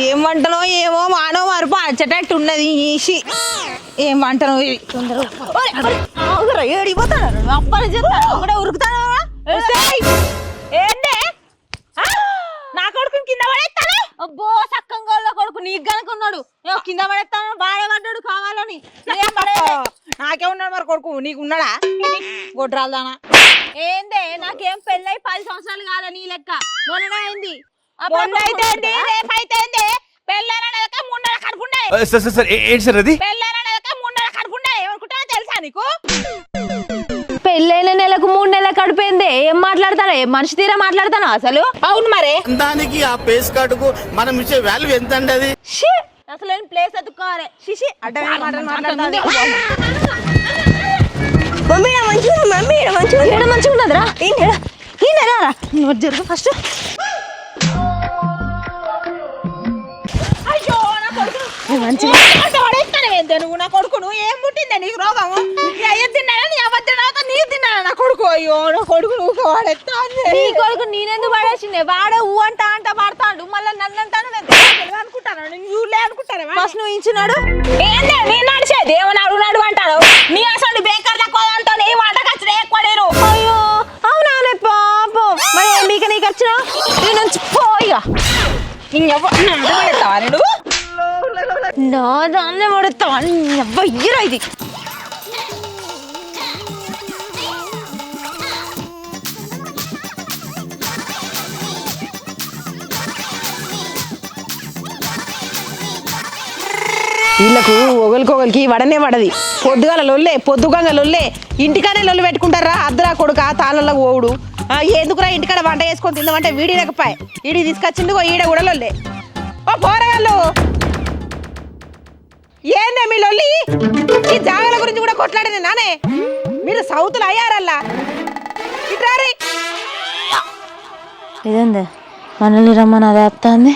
ఏం వంటనో ఏమో మానో మరుపు అచ్చటట్టు ఉన్నది ఈసి ఏం వంటనో ఏడిపోతాను అప్పని చెప్తాను ఒకటే ఉరుకుతాను ఏంటే నా కొడుకుని కింద పడేస్తాను అబ్బో సక్కంగా కొడుకు నీకు కనుకున్నాడు కింద పడేస్తాను బాగా పడ్డాడు కావాలని నాకే ఉన్నాడు మరి కొడుకు నీకు ఉన్నాడా గొడ్రాలదానా ఏందే నాకేం పెళ్ళై 10 సంవత్సరాలు కాదా నీ లెక్క మొన్న అయింది పెళ్ళైతే రేపైతే పెళ్ళనక 3 నెలల కడుపుండే ఏంటి సార్ అది పెళ్ళనక 3 నెలల కడుపుండే ఏమనుకుంటావో తెలుసా నీకు పెళ్ళైన నెలకు 3 నెలల కడుపేందే ఏం మాట్లాడతాను ఏం మనిషి తీరా మాట్లాడతాను అసలు అవును మరే దానికి ఆ పేస్ కార్డుకు మనం ఇచ్చే వాల్యూ ఎంత అండి అది అసలు ప్లేస్ ఎత్తుకోవాలి శిశి అడ్డమైన మాటలు మాట్లాడుతుంది మమ్మీ మంచిగా ఉన్నదిరా జరుగు ఫస్ట్ అయ్యో నా కొడుకు నువ్వు నా కొడుకు నువ్వు ఏం పుట్టిందే నీకు రోగము అయ్య తిన్నాడా నీ అవ్వ తిన్నాక నీకు తిన్నాడా నా కొడుకు అయ్యో నా కొడుకు నువ్వు వాడెత్తా నీ కొడుకు నేనెందుకు పడేసిందే వాడే ఊ అంట పడతాడు మళ్ళీ నన్ను అంటాను అనుకుంటాను నేను చూడలే అనుకుంటాను ఫస్ట్ నువ్వు ఇచ్చినాడు ఏందే నీ నడిచేది ఏమని అడుగునాడు అంటారు నీ అసలు బేకర్ తక్కువ అంతా నీ వంటకు వచ్చిన ఎక్కువ లేరు అయ్యో అవునా పాపం మరి మీకు నీకు వచ్చినా నేను నుంచి పోయిగా నా దాన్నే పడతావా అయ్యరా ఇది వీళ్ళకు ఒకరికొకరికి వడనే వడది పొద్దుగంగ లొల్లే ఇంటికానే లొల్లు పెట్టుకుంటారా అద్దరా కొడుక తాళ్ళలో ఓవుడు ఎందుకురా ఇంటికాడ వంట చేసుకొని తిందామంటే వీడి లేకపోయి వీడి తీసుకొచ్చింది ఈడ కూడా లొల్లే ఓ పోరగాళ్ళు ఏందే మీ లొల్లి ఈ జాగల గురించి కూడా కొట్లాడిన నానే మీరు సౌతులు అయ్యారల్లా ఇట్రారి ఇదేందే మనల్ని రమ్మని అది వస్తుంది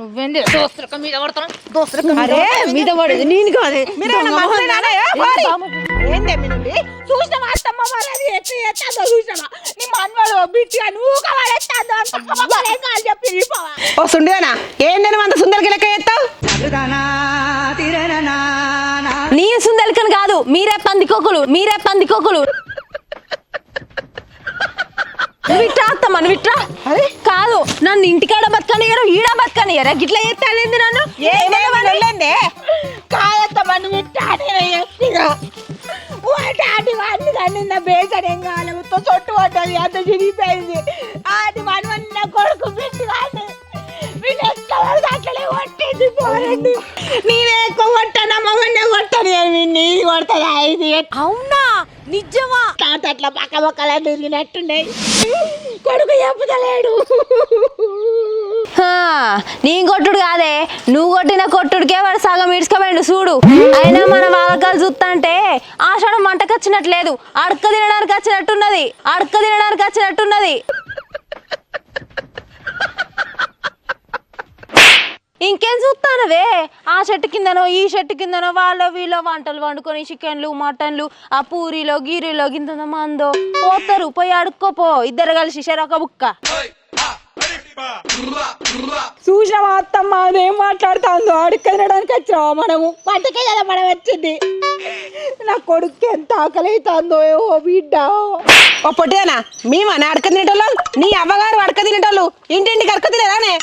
నువ్వేంది దోస్తులక మీద పడతాను అరే మీద పడేది నేను కాదే ఏందే మీ నుండి చూసినావా అత్తమ్మ మరి అది ఎత్తాదో చూసినావా నీ మనవాడు బిట్టిగా నువ్వు కావాలి చెప్పి ఓ సుండిదానా ఏందని అంత సుందరకి లెక్క ఎత్తావు నీ సుందరికని కాదు మీరే పందికొక్కులు విట్రా అత్తమ్మ విట్రా కాదు నన్ను ఇంటికాడ బతకనియరు ఈడ బతకనియరా గిట్లా చేస్తానేంది నన్ను ఏమేమండి కాదత్తమ్మ నువ్వు ఇట్లా వాడిని బేసర్ ఏం కావాలి మొత్తం చొట్టు పడ్డది అంత చిరిగిపోయింది అది మన కొడుకు బిడ్డి కాదు అట్లనే కొట్టేది పోరండి నేనే ఎక్కువ కొట్టాను అమ్మనే కొట్టాను నీది కొడతా ఇది అవునా నిజమా తాత అట్లా పక్క పక్కలా తిరిగినట్టున్నాయి కొడుకు చెప్పుతలేడు నేను కొట్టుడు కాదే నువ్వు కొట్టిన కొట్టుడికే వాడు సగం ఇడ్చుకోపోయిండు చూడు అయినా మన వాలకాలు చూస్తా ఆషాఢం మంటకు వచ్చినట్లేదు అడక్క తినడానికి వచ్చినట్టున్నది ఇంకేం చూస్తానవే ఆ చెట్టు కిందనో ఈ చెట్టు కిందనో వాళ్ళ వీళ్ళ వంటలు వండుకొని చికెన్లు మటన్లు ఆ పూరీలో గీరీలో గింత మందో పోతారు పోయి అడుక్కోపో ఇద్దరు కలిసి చెరొక బుక్క చూసినావా అత్తమ్మ అదేం మాట్లాడుతుందో అడుక్క తినడానికి వచ్చినావా మనము వంటకే కదా మనం వచ్చింది నా కొడుకు ఎంత ఆకలి అవుతుందో ఓ బిడ్డ ఓ పొట్టిదేనా మేమని అడక తినేటోళ్ళు నీ అవ్వగారు అడక తినేటోళ్ళు ఇంటింటికి అడక తినేదానే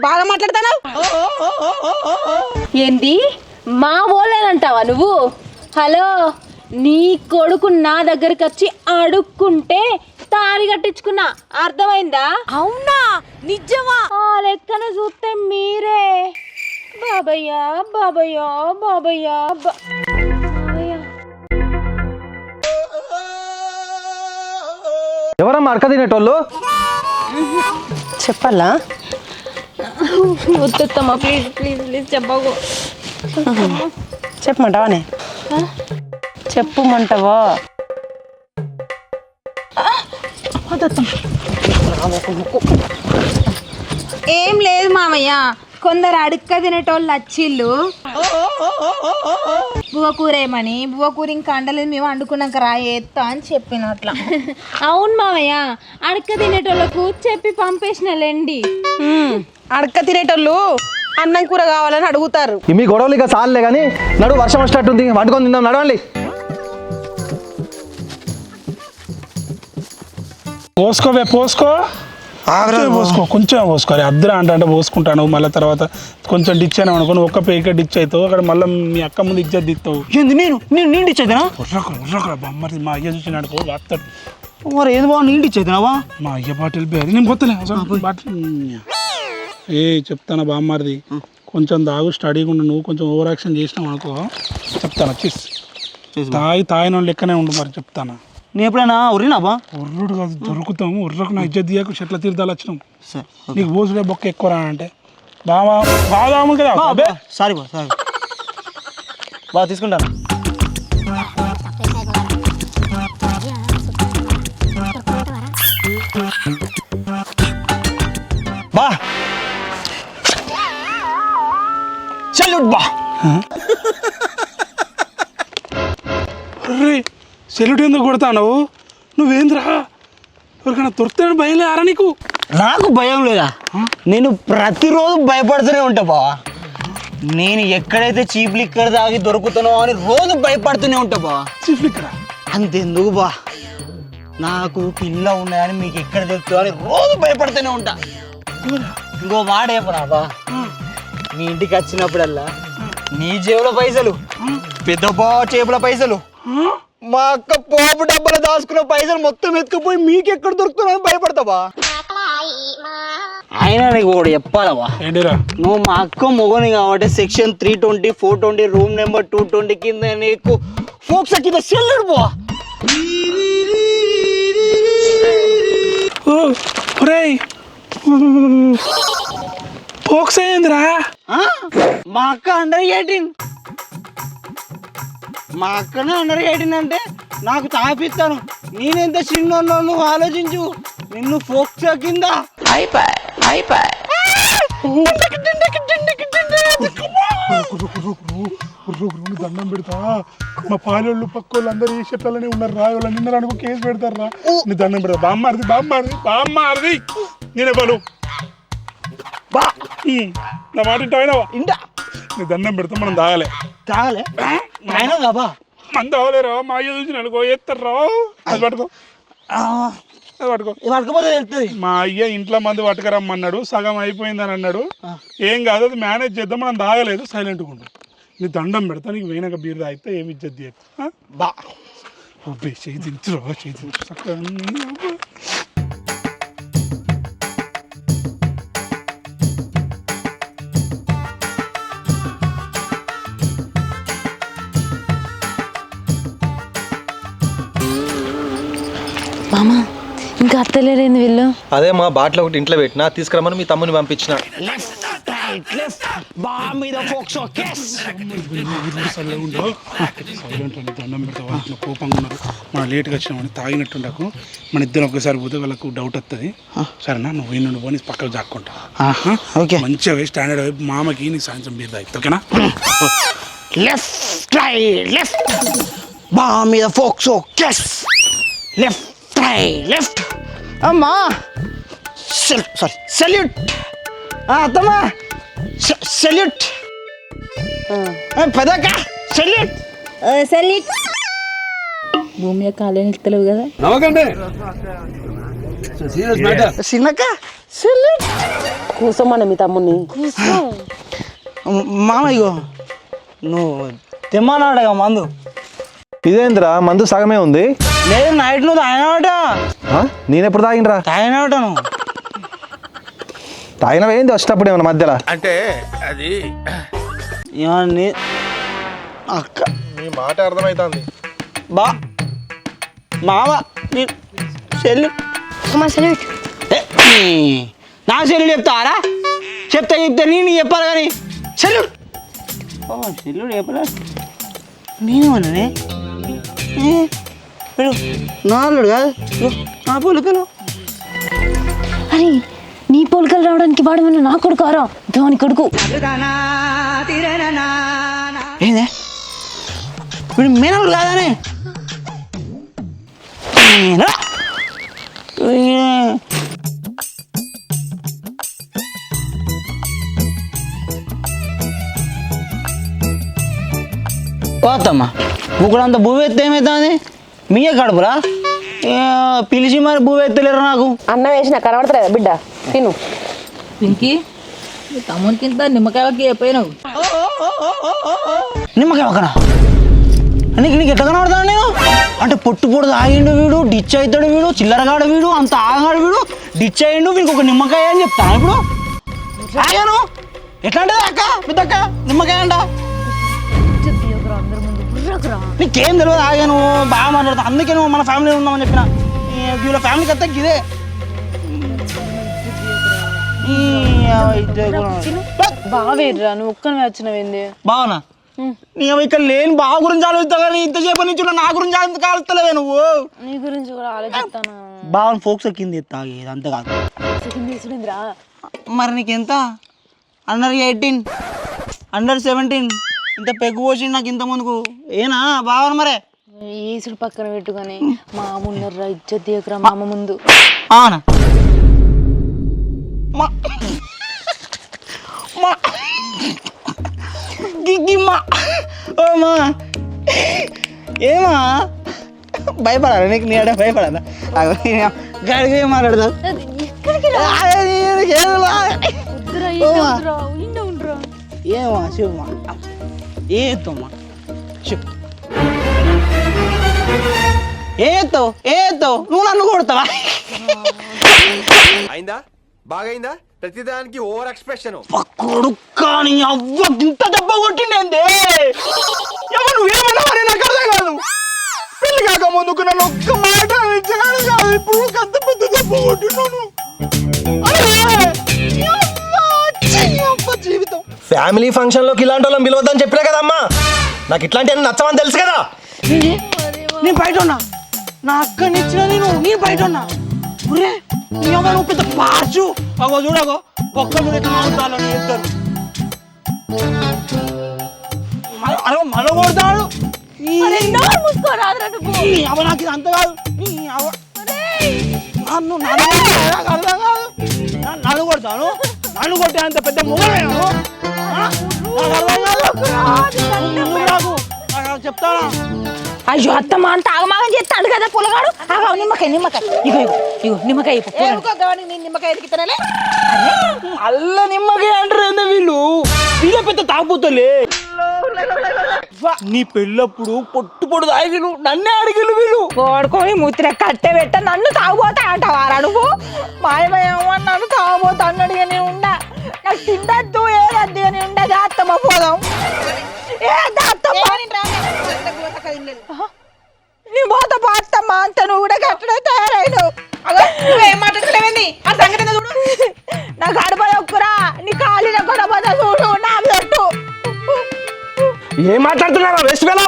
బాగా మాట్లాడతాను ఏంది మా ఓలేనంటావా నువ్వు హలో నీ కొడుకు నా దగ్గరికి వచ్చి అడుక్కుంటే తాళి కట్టించుకున్నా అర్థమైందా అవునా నిజమా ఆ లెక్కన చూస్తే మీరే బాబయ్యా బాబయ్యా బాబయ్యా ఎవరమ్మా అడక తినేటోళ్ళు చెప్పాలా వద్దమ్మా ప్లీజ్ ప్లీజ్ ప్లీజ్ చెప్పకు చెప్పమంటావానే చెప్పమంటావా ఏం లేదు మామయ్య కొందరు అడుక్క తినేటోళ్ళు వచ్చిళ్ళు బువ్వ కూర ఏమని బువ్వ కూర ఇంకా అండలేదు మేము వండుకున్నాక రా ఎత్తా అని చెప్పినట్లా అవును మామయ్య అడక్క తినేటోళ్ళకు చెప్పి పంపేసినలేండి అడక తినేటోళ్ళు అన్నం కూర కావాలని అడుగుతారు. మీ గొడవలు ఇక చాలులే కానీ నడు, వర్షం వచ్చేటట్టుంది, వండుకొని తిందాం, నడవండి. పోసుకోవే పోసుకో పోసుకో, కొంచెం పోసుకోవాలి. అద్దరా అంటే పోసుకుంటాను, మళ్ళీ తర్వాత కొంచెం డిచ్ అయినా అనుకో, ఒక్క పేక డిచ్ అవుతావు అక్కడ, మళ్ళీ మీ అక్క ముందు ఇజ్జత్ దిస్తావు. నేను డిచ్ అవుతానా? ఉర్రకురా బొమ్మది మా అయ్య చూసి నడుకో వాస్తాడు. మరి ఏది బాగా నేను డిచ్ అవుతున్నావా? మా అయ్య బాటిల్ పేరు నేను పోతలే బాటిల్. ఏ చెప్తానా బామ్మది, కొంచెం దాగు స్టడీగా ఉండు. నువ్వు కొంచెం ఓవర్ యాక్షన్ చేసినావు అనుకో చెప్తాను, వచ్చేసి తాగిన లెక్కనే ఉండు. మరి చెప్తానా, నేను ఎప్పుడైనా ఉర్రినా బా? ఉర్రుడు కాదు, దొరుకుతాము. ఉర్రకు నా ఇజ్జత్ దిగాకు చెట్ల తీర్థాలు వచ్చినాం. నీకు పోసుడే బొక్క ఎక్కువ రా అంటే బాగా కదా. సారీ బా, సారీ బాగా తీసుకుంటాను. బా సెల్యూట్ బా. అర్రే సెల్యూట్ ఎందుకు కొడతావు? నువ్వేంద్రా ఎవరికైనా దొరుకుతాడు భయం లేరా నీకు? నాకు భయం లేదా? నేను ప్రతిరోజు భయపడుతూనే ఉంటా బావా. నేను ఎక్కడైతే చీప్ లిక్కర్ తాగి దొరుకుతానో అని రోజు భయపడుతూనే ఉంటా బావా. చీఫ్ లిక్కరా? అంతెందుకు బా, నాకు పిల్ల ఉన్నాయని మీకు ఎక్కడ తెలుస్తుందో అని రోజు భయపడుతూనే ఉంటా. ఇంకో మాట చెప్పరా బా, మీ ఇంటికి వచ్చినప్పుడల్లా నీ జేబుల పైసలు, పెద్ద బా చేపల పైసలు, మా అక్క పోపు డబ్బులు దాచుకున్న పైసలు మొత్తం ఎత్తుకుపోయి మీకు ఎక్కడ దొరుకుతున్నావు భయపడతావా? అయినా నీకు ఒకటి చెప్పాలవా, ఏంటిరా? నువ్వు మా అక్క మొగని కాబట్టి సెక్షన్ 320, 420, రూమ్ నెంబర్ 220 కింద నీకు ఫోక్స్ కింద సెల్లుడు పో. ఫోక్స్ అయ్యిందిరా. మా అక్క అండర్ 18. మా అక్కనే అండర్ 18 అంటే నాకు తాపిస్తాను. నేనెంత చిన్నోళ్ళు నువ్వు ఆలోచించు. నిన్ను ఫోక్స్ కింద దండం పెడతా. మా పాలోళ్ళు పక్కోళ్ళు అందరు ఈ చెట్లనే ఉన్నారు రా, వాళ్ళు నిన్న అనుకో కేసు పెడతారు రా. నీ దండం పెడతా. బామ్మారిది నేనే పలు బా. నా మాట ఇంటాయినావా? ఇంటా. నీ దండం పెడతా. మనం తాగలే ఆయన కాబా మన తాగలేరా? మా అయ్య చూసి అనుకో ఎత్తారా. అది పట్టుకో, అది పట్టుకో. పట్టుకోపోతే తెలుస్తుంది. మా అయ్య ఇంట్లో మంది పట్టుకరమ్మన్నాడు, సగం అయిపోయిందని అన్నాడు. ఏం కాదు, అది మేనేజ్ చేద్దాం. మనం తాగలేదు, సైలెంట్గా ఉండు. నీ దండం పెడతా. నీకు వేయనక బీర్ తాగితే ఏమి ఇజ్జత్ చేయదు బా. అబ్బే చేయి దించురా, చేయి దించు చక్కగా. మామా ఇంకా అత్తలేరేంది వీళ్ళు? అదే మా బాటిల్ ఒకటి ఇంట్లో పెట్టినా, తీసుకురమ్మని మీ తమ్ముని పంపించిన. సైలెంట్ అని దండం పెడతా. వాళ్ళకి కోపంగా ఉన్నారు, మనం లేట్గా వచ్చినామని తాగినట్టుండకు. మన ఇద్దరు ఒక్కసారి పోతే వాళ్ళకు డౌట్ వస్తుంది. సరేనా? నువ్వు పోయి పోనీ పక్కకు జాక్కుంటా. ఓకే, మంచిగా పోయి స్టాండర్డ్ వైపు మామకి నీ సాయంత్రం బీర్ తాగుతా. ఓకేనా? లెఫ్ట్ రైట్ లెఫ్ట్, బా మీద ఫోక్స్ లెఫ్ట్ రైట్ లెఫ్ట్. అమ్మా సారీ, సెల్యూట్ అత్తమ్మా, సెల్యూట్ పెదక్క, సెల్యూట్ సెల్యూట్. భూమి యొక్క కాలేని ఇస్తలేవు కదా. చిన్నక్క సెల్యూట్. కూసోమన్న మీ తమ్ముని. మామయ్యో నువ్వు తెమ్మన్నాడుగా మందు. ఇదేంద్రా మందు సగమే ఉంది? లేదు, నైట్ నువ్వు తాగినావట. నేనెప్పుడు తాగినరా? తాగినావట నువ్వు. తాగినవేంది వచ్చేటప్పుడు ఏమన్నా మధ్యలో? అంటే అది ఏమని అక్క మీ మాట అర్థమవుతుంది బా మామ సెల్యూట్. నా సెల్యూట్ చెప్తారా? చెప్తే నేను చెప్పాలి కానీ సెల్యూట్. సెల్యూట్ చెప్పలే నేనేమన్నానే? నాలుడు కాదు నా పోలికలు. అరే నీ పోలికలు రావడానికి వాడమన్నా నా కొడుకు ఆరా, దాని కొడుకు. ఏందే వీడు మేనలు కాదానే? పోతమ్మా బుక్కుడంత భూమి ఎత్తే ఏమవుతుంది మీయే కడుపురా పిలిచి మరి భూమి ఎత్తలేరు నాకు అన్నం వేసిన కనబడతలేదా బిడ్డ తిను. పింకీ తమ్మునికి ఇంత నిమ్మకాయకి అయిపోయినావు. నిమ్మకాయ ఒకనా నీకు ఎట్లా కనబడతాను నేను అంటే పొట్టు పొడుదు ఆగిండు వీడు డిచ్ అవుతాడు వీడు చిల్లరగాడు వీడు అంత ఆగాడు వీడు డిచ్ అయ్యిండు వీడికి ఒక నిమ్మకాయ అని చెప్తాను ఇప్పుడు ఆగాను ఎట్లా అంటే అక్క పెద్దక్క నిమ్మకాయ అంట నీకేం తెలియదు ఆగాను బాగా మాట్లాడతా అందుకే నువ్వు మన ఫ్యామిలీ ఉందామని చెప్పిన వీళ్ళ ఫ్యామిలీకి అత్త ఇదే బావేర్రా నువ్వు ఒక్కనే వచ్చినవేంది బావనా నేను ఇక్కడ లేని బావ గురించి ఆలోచిస్తా కానీ ఇంతసేపు నుంచి నా గురించి ఆలోచిస్తలేవే నువ్వు నీ గురించి కూడా ఆలోచిస్తాను. బావని ఫోక్స్ ఎక్కింది తాగేది అంతే కాదు మరి నీకెంత అండర్ 18 అండర్ 17 ఇంత పెగ్గు పోసి నాకు ఇంత ముందుకు ఏనా బావన మరే ఈసుడు పక్కన పెట్టుకొని మామ ఉన్నారా ఇజ్జత్ తీయకురా మామ ముందు. అవునా మా ఏమా భయపడాలి నీకు నీ భయపడాలా గడిగా ఏం మాట్లాడతావు ఏమా శివమా ఏత్తమ్మా చెప్పు ఏత్తావు నువ్వు నన్ను కొడతావా అయిందా బాగైందా ప్రతిదానికి ఓవర్ ఎక్స్ప్రెషన్ కొడుకా నీ అవ్వ ఇంత దెబ్బ కొట్టిండే నువ్వేమన్నావని నాకు అర్థం కాదు పెళ్లి కాక ముందుకు నన్ను ఒక్క మాట ఇచ్చినాడు కాదు ఇప్పుడు అంత పెద్ద దెబ్బ కొట్టినాను జీవితం ఫ్యామిలీ ఫంక్షన్ లోకి ఇలాంటి వాళ్ళని పిలవద్దని చెప్పినా కదమ్మా నాకు ఇట్లాంటి నచ్చమని తెలుసు కదా నేను బయట ఉన్నా నా అక్కనిచ్చిన నేను బయట ఉన్నా నువ్వు పెద్ద పాచు అగో చూడగో ఒక్క మీద ఎట్లా అవుతాను ఇద్దరు అరే మన కొడతాడు నాకు ఇది అంత కాదు అర్థం కాదు నన్ను కొడతాను నన్ను కొట్టేంత పెద్ద మొగను నాకు చెప్తానా అయ్యో అత్తమ్మ అంత ఆగమాగం చేస్తాడు కదా పొలగాడు. నిమ్మకాయ ఇగో నిమ్మకాయ నిమ్మకాయ ఎదిగితేనే అల్ల నిమ్మకాయ అంటారు వీళ్ళు వీళ్ళ పెద్ద తాగుపోతలే నీ పెళ్ళప్పుడు పొట్టు పొడు తాగిలు నన్నే అడిగిలు వీళ్ళు కోడుకొని ముత్తిర కట్టె పెట్ట నన్ను తాగుపోతా అంటావారా నువ్వు మాయమయ్యమ్మ నన్ను తాగుపోతా అన్నాడు నేను ఉండా నాకు తిండద్దు ఏదద్దు అని ఉండదు అత్తమ్మ పోదాం నీ పోత పాడతమ్మ అంత నువ్వు కూడా కట్టడే తయారైనావు. నువ్వేం మాట్లాడలేవండి ఆ సంగతి చూడు నాకు అడపడ ఒక్కురా నీ కాలిన కూడా పోతా చూడు నా పెట్టు. ఏం మాట్లాడుతున్నారా వేస్ట్ ఫెలో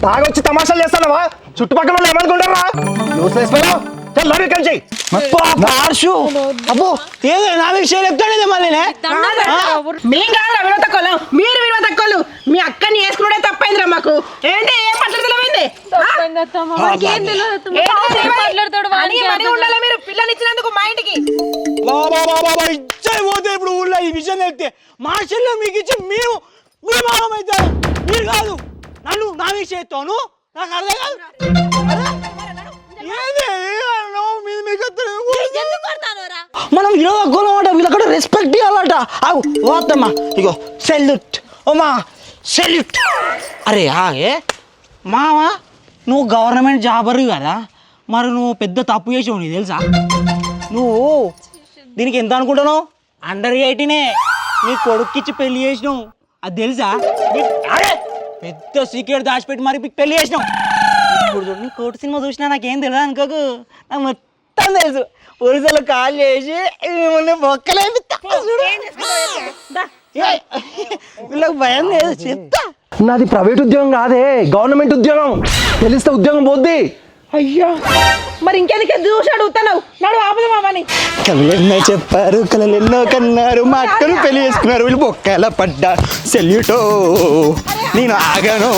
తాగొచ్చి తమాషాలు చేస్తానవా చుట్టుపక్కల వాళ్ళు ఏమనుకుంటారా యూస్లెస్ ఫెలో చల్ కలిసి అబ్బో ఏదో నా విషయం చెప్తాడే మళ్ళీ మేం కాదురా విలువ తక్కువ మీరు విలువ తక్కువ మీ అక్కని వేసుకునే తప్పైందిరా మాకు ఏంటి ఏం మాట్లాడలేమైంది ఉండాలి మీరు పిల్లలు ఇచ్చినందుకు మా ఇంటికి ఇచ్చే పోతే ఇప్పుడు ఊళ్ళో ఈ విషయం చెప్తే మా చెల్లె మీకు ఇచ్చి మేము అవుతారు మీరు కాదు నన్ను నా విషయం ఎత్తాను నాకు అర్థం కాదు మనం విలువ తక్కువ వీళ్ళక్కడ రెస్పెక్ట్ ఇవ్వాలట పోతమ్మా ఇగో సెల్యూట్ ఓమా సెల్యూట్ అరే ఆగే మావా నువ్వు గవర్నమెంట్ జాబర్ కదా మరి నువ్వు పెద్ద తప్పు చేసావు నీకు తెలుసా నువ్వు దీనికి ఎంత అనుకుంటున్నావు అండర్ 18 నీ కొడుక్కిచ్చి పెళ్లి చేసినావు అది తెలుసా అరే పెద్ద సీక్రెట్ దాచిపెట్టి మరి పెళ్లి చేసినావు ఇప్పుడు చూడు నీ కోటి సినిమా చూసినా నాకేం తెలియదు అనుకోకు నాకు మొత్తం తెలుసు పోలీసులు కాల్ చేసి మిమ్మల్ని బొక్కలేపిస్తా వీళ్ళకి భయం లేదు చెప్తా నాది ప్రైవేట్ ఉద్యోగం కాదే గవర్నమెంట్ ఉద్యోగం తెలిస్తే ఉద్యోగం పోద్ది. అయ్యో మరి ఇంకెందుకు చూసి అడుగుతున్నావు నాడు ఆపదు మామని కలెన్నో చెప్పారు కలెన్నో కన్నారు మా అక్కను పెళ్లి చేసుకున్నారు వీళ్ళు బొక్కల పడ్డా సెల్యూటో నేను ఆగను